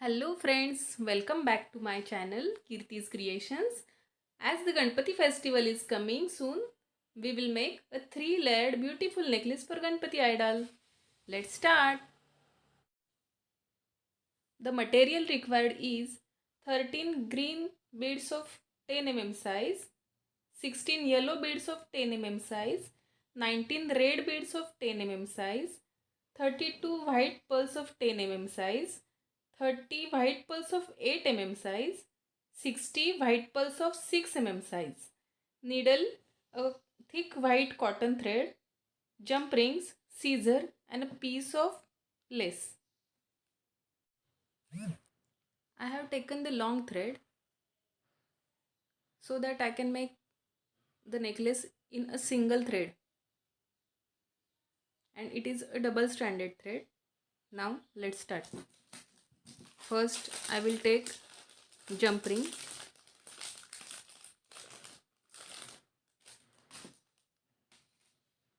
Hello friends, welcome back to my channel Kirti's Creations. As the Ganpati festival is coming soon, we will make a 3-layered beautiful necklace for Ganpati idol. Let's start. The material required is 13 green beads of 10 mm size, 16 yellow beads of 10 mm size, 19 red beads of 10 mm size, 32 white pearls of 10 mm size, 30 white pearls of 8 mm size, 60 white pearls of 6 mm size, needle, a thick white cotton thread, jump rings, scissor and a piece of lace. I have taken the long thread so that I can make the necklace in a single thread, and it is a double stranded thread. Now let's start. First I will take jump ring,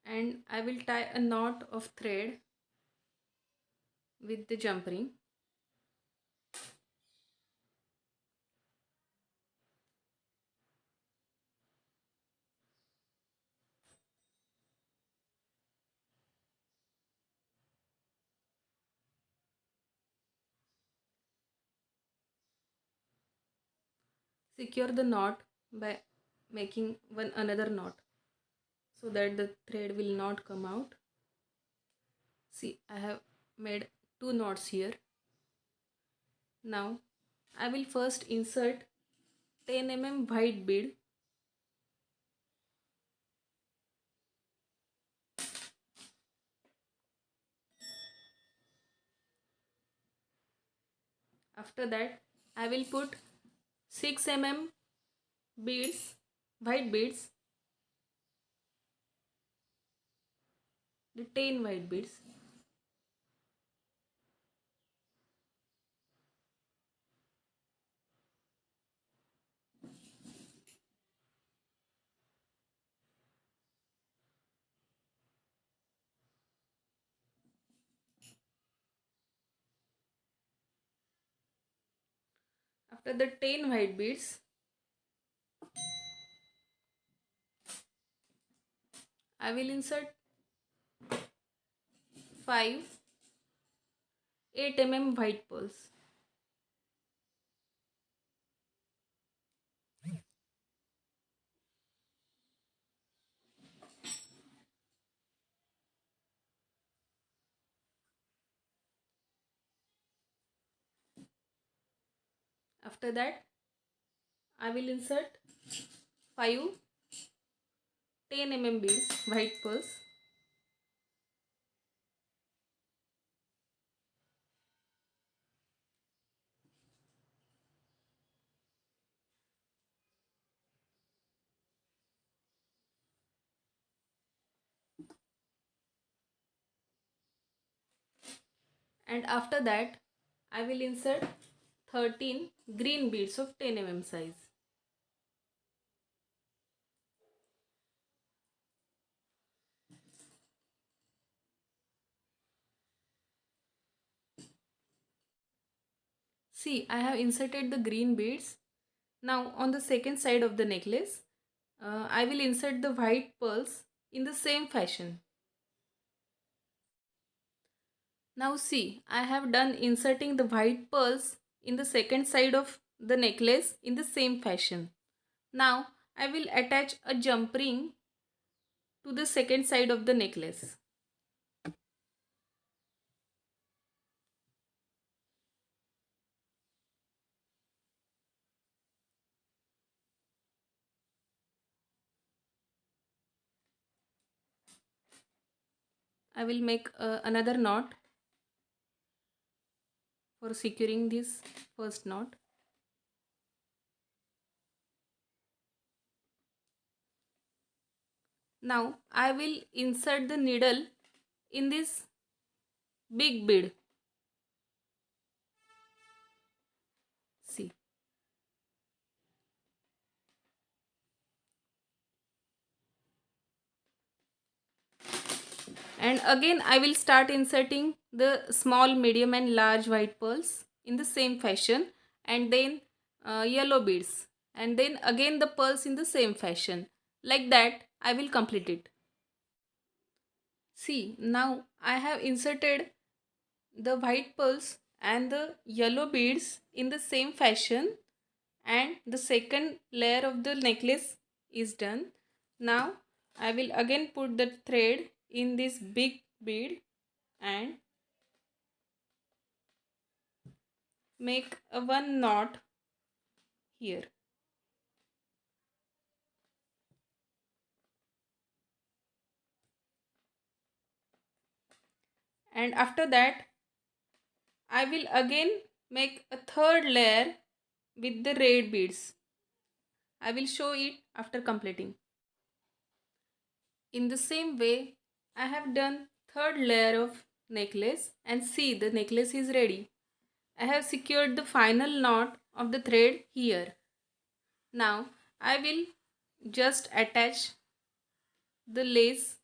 and I will tie a knot of thread with the jump ring. Secure the knot by making one another knot so that the thread will not come out. See, I have made 2 knots here. Now I will first insert 10 mm white bead. After that I will put 6 mm beads, white beads, the 10 white beads. After the 10 white beads, I will insert 5 8 mm white pearls. After that I will insert 5 10 mm beads, white pearls. And after that I will insert 13 green beads of 10 mm size. See, I have inserted the green beads. Now on the second side of the necklace, I will insert the white pearls in the same fashion. Now see, I have done inserting the white pearls in the second side of the necklace in the same fashion. Now I will attach a jump ring to the second side of the necklace. I will make another knot for securing this first knot. Now I will insert the needle in this big bead. See. And again I will start inserting the small, medium and large white pearls in the same fashion, and then yellow beads, and then again the pearls in the same fashion. Like that I will complete it. See, now I have inserted the white pearls and the yellow beads in the same fashion, and the second layer of the necklace is done. Now I will again put the thread in this big bead and make a one knot here. And after that I will again make a third layer with the red beads. I will show it after completing. In the same way, I have done third layer of necklace, and see, the necklace is ready. I have secured the final knot of the thread here. Now I will just attach the lace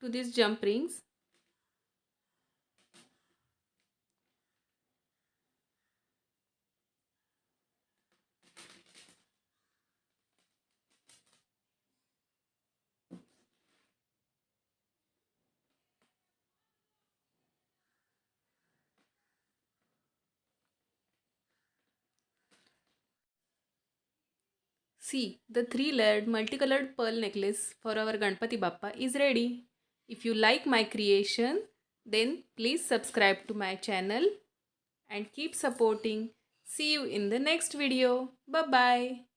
to these jump rings. See, the 3-layered multicolored pearl necklace for our Ganpati Bappa is ready. If you like my creation, then please subscribe to my channel and keep supporting. See you in the next video. Bye bye.